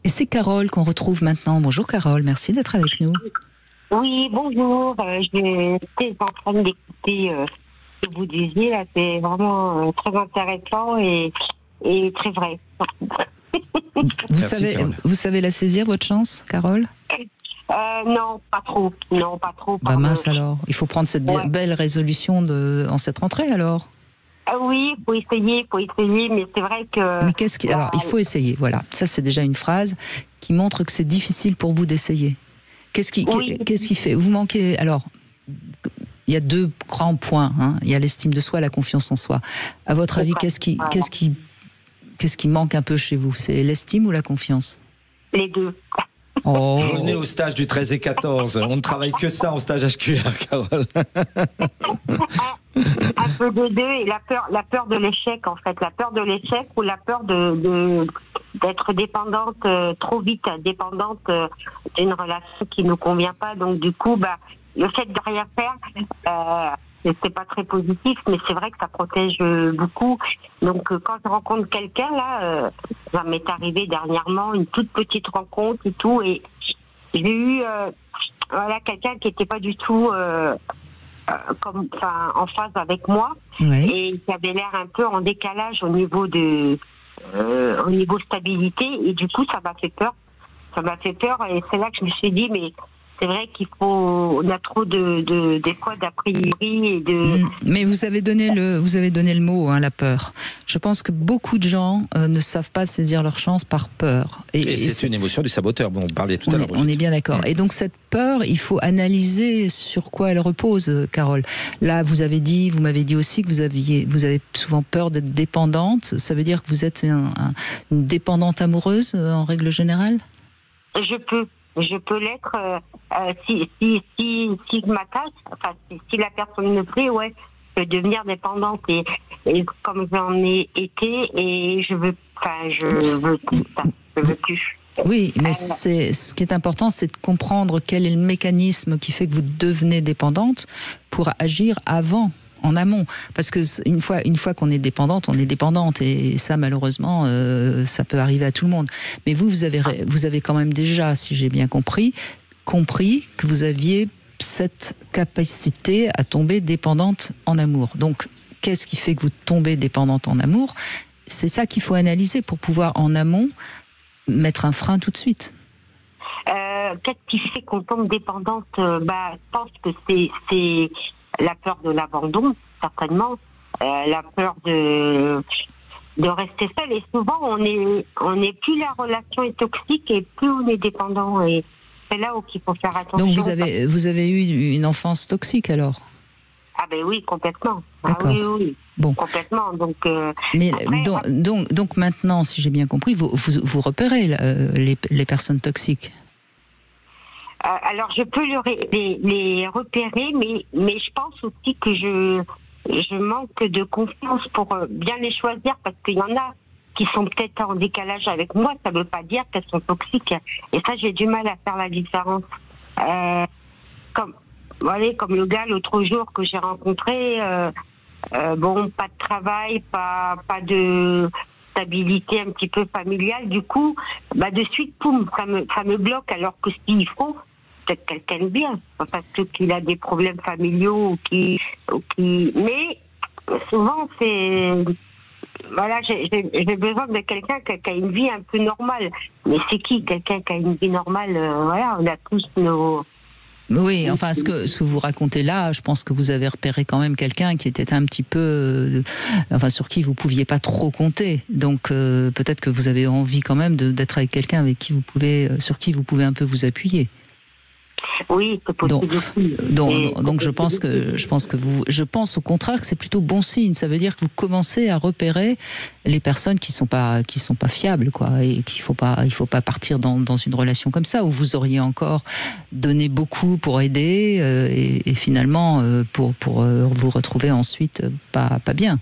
Et c'est Carole qu'on retrouve maintenant. Bonjour Carole, merci d'être avec nous. Oui, bonjour. J'étais en train d'écouter ce que vous disiez. Là, c'est vraiment très intéressant et très vrai. Vous savez la saisir, votre chance, Carole? Non, pas trop. Non, pas trop. Bah mince alors. Il faut prendre cette belle résolution en cette rentrée alors. Oui, faut essayer, mais c'est vrai que... Mais alors, il faut essayer, voilà. Ça, c'est déjà une phrase qui montre que c'est difficile pour vous d'essayer. Qu'est-ce qui fait? Vous manquez... Alors, il y a deux grands points. Hein. Il y a l'estime de soi, la confiance en soi. À votre avis, qu'est-ce qui manque un peu chez vous? C'est l'estime ou la confiance? Les deux. Oh. Venez au stage du 13 et 14. On ne travaille que ça en stage HQR, Carole. Un peu de deux et la peur de l'échec, en fait. La peur de l'échec ou la peur d'être dépendante, trop vite dépendante d'une relation qui ne nous convient pas. Donc, du coup, le fait de rien faire, c'est pas très positif, mais c'est vrai que ça protège beaucoup. Donc, quand je rencontre quelqu'un, là, ça m'est arrivé dernièrement, une toute petite rencontre et tout, et j'ai eu quelqu'un qui n'était pas du tout en phase avec moi, et qui avait l'air un peu en décalage au niveau stabilité, et du coup, ça m'a fait peur. Et c'est là que je me suis dit, mais c'est vrai on a trop des fois d'a priori et de... Mais vous avez donné le mot, hein, la peur. Je pense que beaucoup de gens ne savent pas saisir leur chance par peur. Et c'est une émotion du saboteur, on parlait tout à l'heure. On est bien d'accord. Et donc cette peur, il faut analyser sur quoi elle repose, Carole. Là, vous m'avez dit aussi que vous avez souvent peur d'être dépendante. Ça veut dire que vous êtes une dépendante amoureuse, en règle générale? Je peux l'être si je m'attache, si la personne me plaît, je peux devenir dépendante et comme j'en ai été et je veux plus. Oui, mais ce qui est important, c'est de comprendre quel est le mécanisme qui fait que vous devenez dépendante pour agir avant. En amont, parce que une fois qu'on est dépendante, on est dépendante, et ça malheureusement, ça peut arriver à tout le monde. Mais vous avez quand même déjà, si j'ai bien compris que vous aviez cette capacité à tomber dépendante en amour. Donc, qu'est-ce qui fait que vous tombez dépendante en amour? C'est ça qu'il faut analyser pour pouvoir en amont mettre un frein tout de suite. Qu'est-ce qui fait qu'on tombe dépendante? Je pense que c'est la peur de l'abandon, certainement, la peur de rester seul. Et souvent, on est plus la relation est toxique et plus on est dépendant. Et c'est là où il faut faire attention. Donc vous avez eu une enfance toxique alors? Ah ben oui, complètement. D'accord. Ah oui. Bon. Complètement. Donc. Mais donc maintenant, si j'ai bien compris, vous repérez les personnes toxiques. Alors je peux les repérer, mais je pense aussi que je manque de confiance pour bien les choisir, parce qu'il y en a qui sont peut-être en décalage avec moi. Ça ne veut pas dire qu'elles sont toxiques, et ça j'ai du mal à faire la différence. Comme le gars l'autre jour que j'ai rencontré, pas de travail, pas de stabilité un petit peu familiale, du coup, de suite, poum, ça me bloque, alors que s'il faut, peut-être quelqu'un de bien, parce qu'il a des problèmes familiaux, mais souvent, j'ai besoin de quelqu'un qui a une vie un peu normale. Mais c'est qui, quelqu'un qui a une vie normale? On a tous nos... Oui, enfin, ce que vous racontez là, je pense que vous avez repéré quand même quelqu'un qui était un petit peu, sur qui vous pouviez pas trop compter. Donc peut-être que vous avez envie quand même d'être avec quelqu'un sur qui vous pouvez un peu vous appuyer. Oui, c'est possible. Donc je pense au contraire que c'est plutôt bon signe. Ça veut dire que vous commencez à repérer les personnes qui sont pas fiables, quoi, et il faut pas partir dans une relation comme ça où vous auriez encore donné beaucoup pour aider et finalement pour vous retrouver ensuite pas bien.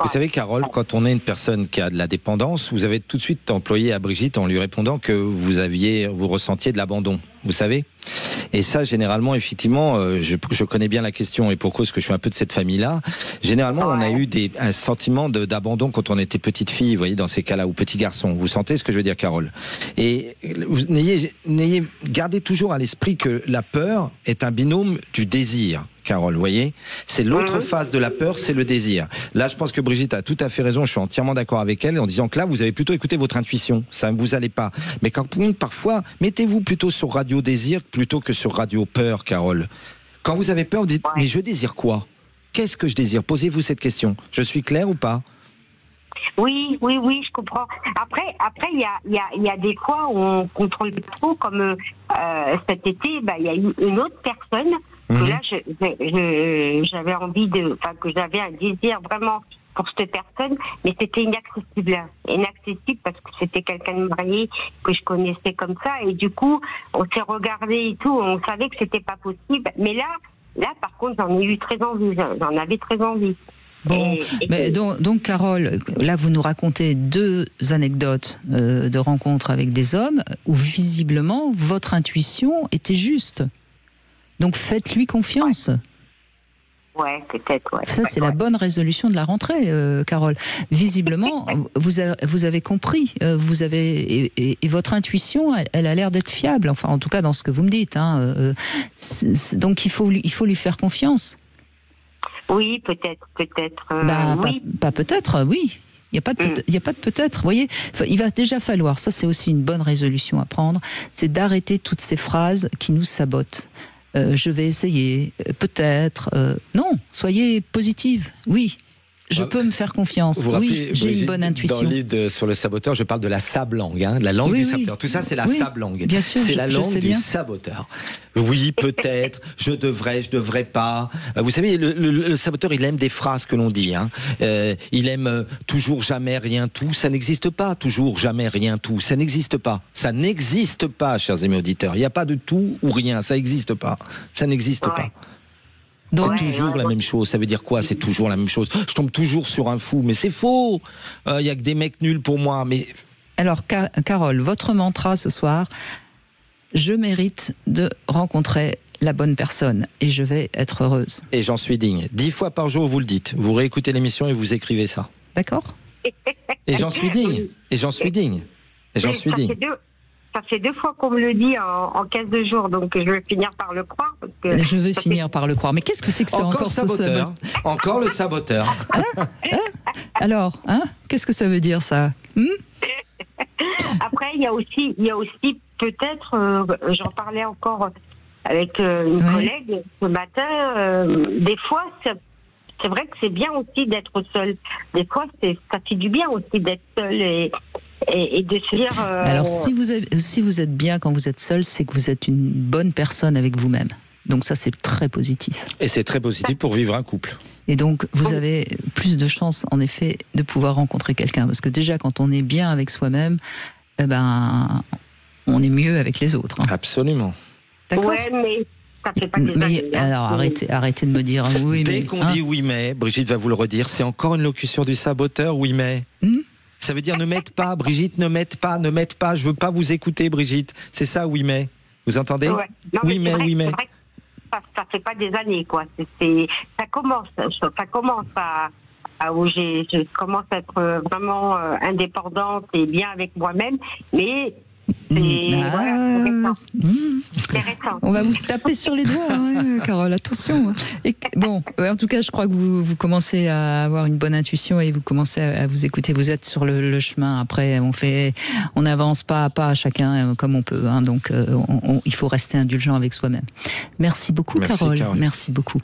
Vous savez, Carole, quand on est une personne qui a de la dépendance, vous avez tout de suite employé à Brigitte en lui répondant que vous ressentiez de l'abandon. vous savez. Et ça, généralement, effectivement, je connais bien la question et pour cause que je suis un peu de cette famille-là. Généralement, on a eu un sentiment d'abandon quand on était petite fille, vous voyez, dans ces cas-là, ou petit garçon. Vous sentez ce que je veux dire, Carole? Et gardez toujours à l'esprit que la peur est un binôme du désir. Carole, vous voyez, c'est l'autre face de la peur, c'est le désir. Là, je pense que Brigitte a tout à fait raison, je suis entièrement d'accord avec elle en disant que là, vous avez plutôt écouté votre intuition, ça ne vous allez pas. Mais parfois, mettez-vous plutôt sur Radio Désir plutôt que sur Radio Peur, Carole. Quand vous avez peur, vous dites, mais je désire quoi? Qu'est-ce que je désire? Posez-vous cette question. Je suis clair ou pas? Oui, je comprends. Après, il y a des fois où on contrôle trop, comme cet été, il y a eu une autre personne que là, j'avais envie que j'avais un désir vraiment pour cette personne, mais c'était inaccessible parce que c'était quelqu'un de marié que je connaissais comme ça, et du coup, on s'est regardé et tout, on savait que c'était pas possible, mais là, par contre, j'en ai eu très envie, j'en avais très envie. Bon, mais donc Carole, là vous nous racontez 2 anecdotes de rencontres avec des hommes où visiblement votre intuition était juste. Donc faites-lui confiance. Ouais, peut-être, ouais. Ça, c'est la bonne résolution de la rentrée, Carole. Visiblement, vous avez compris, et votre intuition, elle a l'air d'être fiable, enfin en tout cas dans ce que vous me dites. Donc il faut lui faire confiance. Oui, peut-être. Oui. Pas peut-être, oui. Il n'y a pas de peut-être. Vous voyez, il va déjà falloir, ça c'est aussi une bonne résolution à prendre, c'est d'arrêter toutes ces phrases qui nous sabotent. Je vais essayer, peut-être. Non, soyez positive, oui. Je peux me faire confiance. Oui, j'ai une bonne intuition. Dans le livre sur le saboteur, je parle de la sab-langue, la langue du saboteur. Tout ça, c'est la sab-langue. Bien sûr, c'est la langue du saboteur. Oui, peut-être, je devrais pas. Vous savez, le saboteur, il aime des phrases que l'on dit. Il aime toujours, jamais, rien, tout. Ça n'existe pas, toujours, jamais, rien, tout. Ça n'existe pas. Ça n'existe pas, chers amis auditeurs. Il n'y a pas de tout ou rien. Ça n'existe pas. Ça n'existe pas. C'est toujours la même chose. Ça veut dire quoi? C'est toujours la même chose. Je tombe toujours sur un fou, mais c'est faux. Il y a que des mecs nuls pour moi. Mais alors, Carole, votre mantra ce soir: je mérite de rencontrer la bonne personne et je vais être heureuse. Et j'en suis digne. 10 fois par jour, vous le dites. Vous réécoutez l'émission et vous écrivez ça. D'accord. Et j'en suis digne. Et j'en suis digne. Et j'en suis digne. Ça fait 2 fois qu'on me le dit en 15 jours, donc je vais finir par le croire. Parce que je vais finir par le croire. Mais qu'est-ce que c'est que ça encore saboteur? Encore le saboteur. Alors, qu'est-ce que ça veut dire ça? Après, il y a aussi peut-être, j'en parlais encore avec une collègue ce matin, des fois, c'est vrai que c'est bien aussi d'être seul. Des fois, ça fait du bien aussi d'être seul et de se dire... Alors, si vous êtes bien quand vous êtes seul, c'est que vous êtes une bonne personne avec vous-même. Donc ça, c'est très positif. Et c'est très positif pour vivre un couple. Et donc, vous avez plus de chances, en effet, de pouvoir rencontrer quelqu'un. Parce que déjà, quand on est bien avec soi-même, on est mieux avec les autres. Absolument. D'accord. Ouais, mais... Ça fait pas des années, alors arrêtez de me dire oui mais... Dès qu'on dit oui mais, Brigitte va vous le redire, c'est encore une locution du saboteur, oui mais. Ça veut dire ne m'aide pas, Brigitte, ne m'aide pas, je veux pas vous écouter, Brigitte. C'est ça, oui mais. Vous entendez? Non, oui mais. C'est vrai que ça fait pas des années, quoi. Ça commence où je commence à être vraiment indépendante et bien avec moi-même, mais... C'est récent. On va vous taper sur les doigts, Carole, attention. Et, bon, en tout cas, je crois que vous commencez à avoir une bonne intuition et vous commencez à vous écouter. Vous êtes sur le chemin. Après, on avance pas à pas, chacun comme on peut. Donc, il faut rester indulgent avec soi-même. Merci beaucoup, Carole. Merci beaucoup.